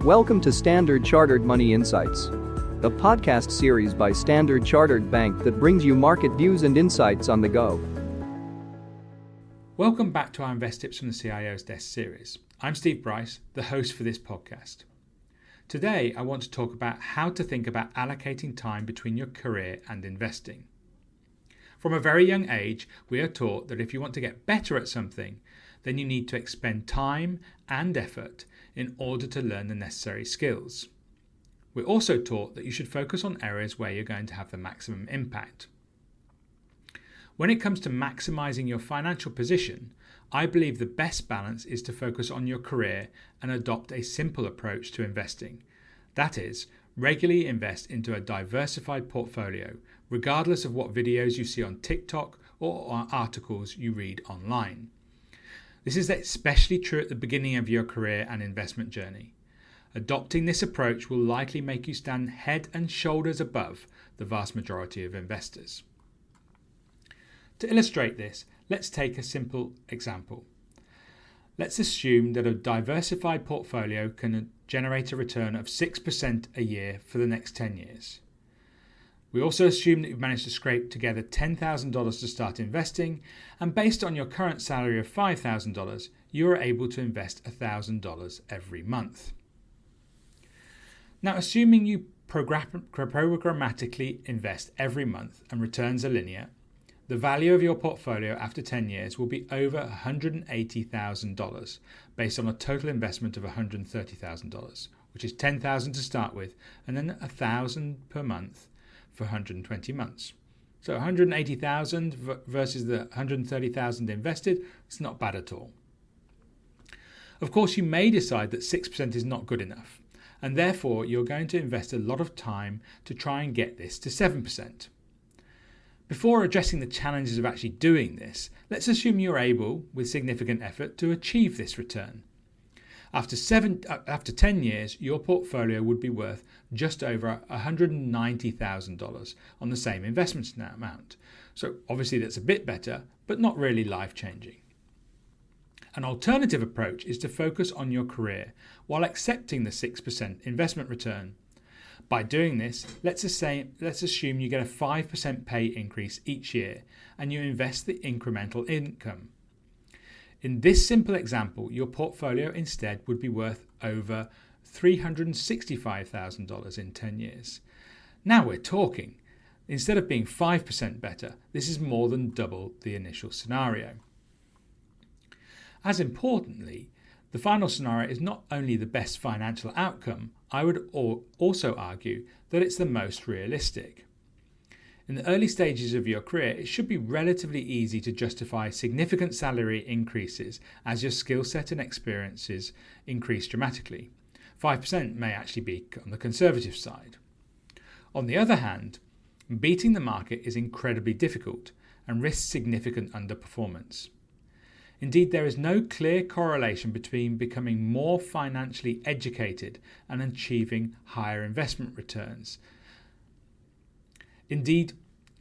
Welcome to Standard Chartered Money Insights, a podcast series by Standard Chartered Bank that brings you market views and insights on the go. Welcome back to our InvesTips from the CIO's Desk series. I'm Steve Brice, the host for this podcast. Today, I want to talk about how to think about allocating time between your career and investing. From a very young age, we are taught that if you want to get better at something, then you need to expend time and effort in order to learn the necessary skills. We're also taught that you should focus on areas where you're going to have the maximum impact. When it comes to maximizing your financial position, I believe the best balance is to focus on your career and adopt a simple approach to investing. That is, regularly invest into a diversified portfolio, regardless of what videos you see on TikTok or articles you read online. This is especially true at the beginning of your career and investment journey. Adopting this approach will likely make you stand head and shoulders above the vast majority of investors. To illustrate this, let's take a simple example. Let's assume that a diversified portfolio can generate a return of 6% a year for the next 10 years. We also assume that you've managed to scrape together $10,000 to start investing, and based on your current salary of $5,000, you are able to invest $1,000 every month. Now, assuming you programmatically invest every month and returns are linear, the value of your portfolio after 10 years will be over $180,000 based on a total investment of $130,000, which is $10,000 to start with and then $1,000 per month for 120 months. So 180,000 versus the 130,000 invested, it's not bad at all. Of course, you may decide that 6% is not good enough, and therefore you're going to invest a lot of time to try and get this to 7%. Before addressing the challenges of actually doing this, let's assume you're able, with significant effort, to achieve this return. After 10 years, your portfolio would be worth just over $190,000 on the same investment amount. So obviously that's a bit better, but not really life-changing. An alternative approach is to focus on your career while accepting the 6% investment return. By doing this, let's assume you get a 5% pay increase each year and you invest the incremental income. In this simple example, your portfolio instead would be worth over $365,000 in 10 years. Now we're talking. Instead of being 5% better, this is more than double the initial scenario. As importantly, the final scenario is not only the best financial outcome, I would also argue that it's the most realistic. In the early stages of your career, it should be relatively easy to justify significant salary increases as your skill set and experiences increase dramatically. 5% may actually be on the conservative side. On the other hand, beating the market is incredibly difficult and risks significant underperformance. Indeed, there is no clear correlation between becoming more financially educated and achieving higher investment returns. Indeed,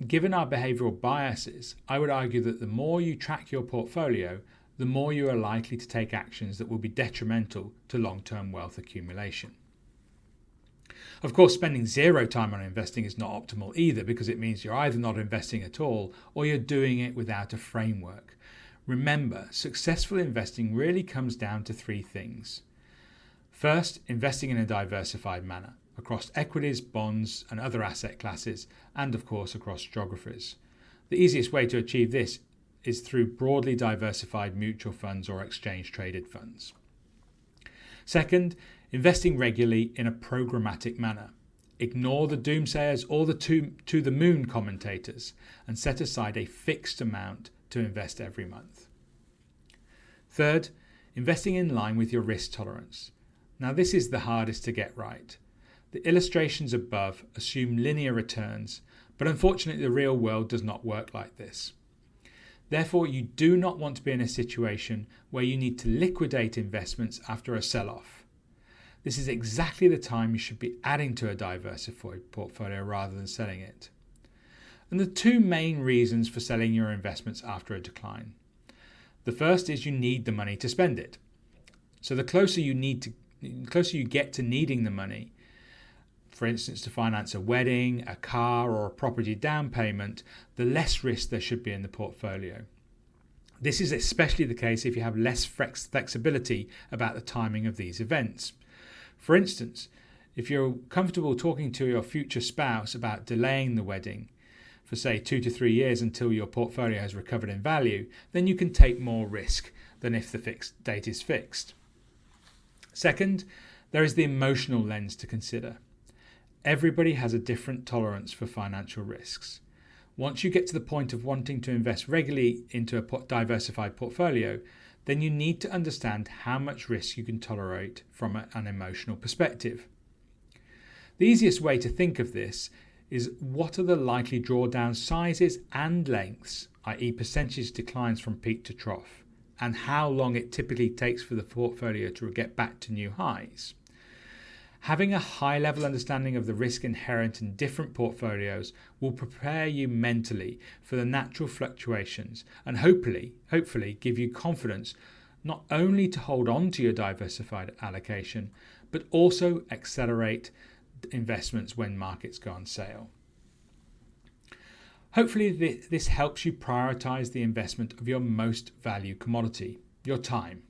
given our behavioral biases, I would argue that the more you track your portfolio, the more you are likely to take actions that will be detrimental to long-term wealth accumulation. Of course, spending zero time on investing is not optimal either, because it means you're either not investing at all or you're doing it without a framework. Remember, successful investing really comes down to three things. First, investing in a diversified manner across equities, bonds, and other asset classes, and of course across geographies. The easiest way to achieve this is through broadly diversified mutual funds or exchange-traded funds. Second, investing regularly in a programmatic manner. Ignore the doomsayers or the to-the-moon commentators and set aside a fixed amount to invest every month. Third, investing in line with your risk tolerance. Now this is the hardest to get right. The illustrations above assume linear returns, but unfortunately the real world does not work like this. Therefore, you do not want to be in a situation where you need to liquidate investments after a sell-off. This is exactly the time you should be adding to a diversified portfolio rather than selling it. And the two main reasons for selling your investments after a decline. The first is you need the money to spend it. So the closer you need you get to needing the money, for instance, to finance a wedding, a car, or a property down payment, the less risk there should be in the portfolio. This is especially the case if you have less flexibility about the timing of these events. For instance, if you're comfortable talking to your future spouse about delaying the wedding for say 2 to 3 years until your portfolio has recovered in value, then you can take more risk than if the fixed date is fixed. Second, there is the emotional lens to consider. Everybody has a different tolerance for financial risks. Once you get to the point of wanting to invest regularly into a diversified portfolio, then you need to understand how much risk you can tolerate from an emotional perspective. The easiest way to think of this is what are the likely drawdown sizes and lengths, i.e. percentage declines from peak to trough, and how long it typically takes for the portfolio to get back to new highs. Having a high-level understanding of the risk inherent in different portfolios will prepare you mentally for the natural fluctuations and hopefully give you confidence not only to hold on to your diversified allocation, but also accelerate investments when markets go on sale. Hopefully this helps you prioritize the investment of your most valued commodity, your time.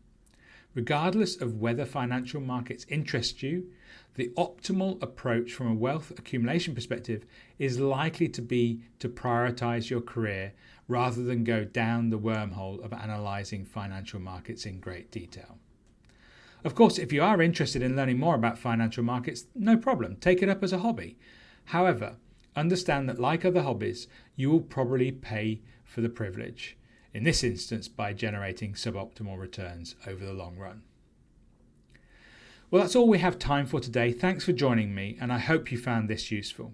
Regardless of whether financial markets interest you, the optimal approach from a wealth accumulation perspective is likely to be to prioritize your career rather than go down the wormhole of analyzing financial markets in great detail. Of course, if you are interested in learning more about financial markets, no problem, take it up as a hobby. However, understand that like other hobbies, you will probably pay for the privilege, in this instance by generating suboptimal returns over the long run. Well, that's all we have time for today. Thanks for joining me, and I hope you found this useful.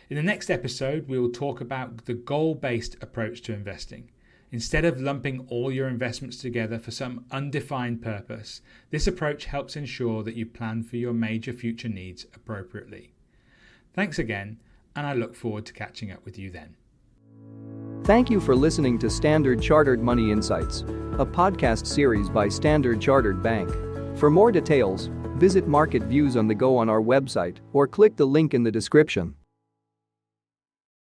In the next episode, we will talk about the goal-based approach to investing. Instead of lumping all your investments together for some undefined purpose, this approach helps ensure that you plan for your major future needs appropriately. Thanks again, and I look forward to catching up with you then. Thank you for listening to Standard Chartered Money Insights, a podcast series by Standard Chartered Bank. For more details, visit Market Views on the Go on our website or click the link in the description.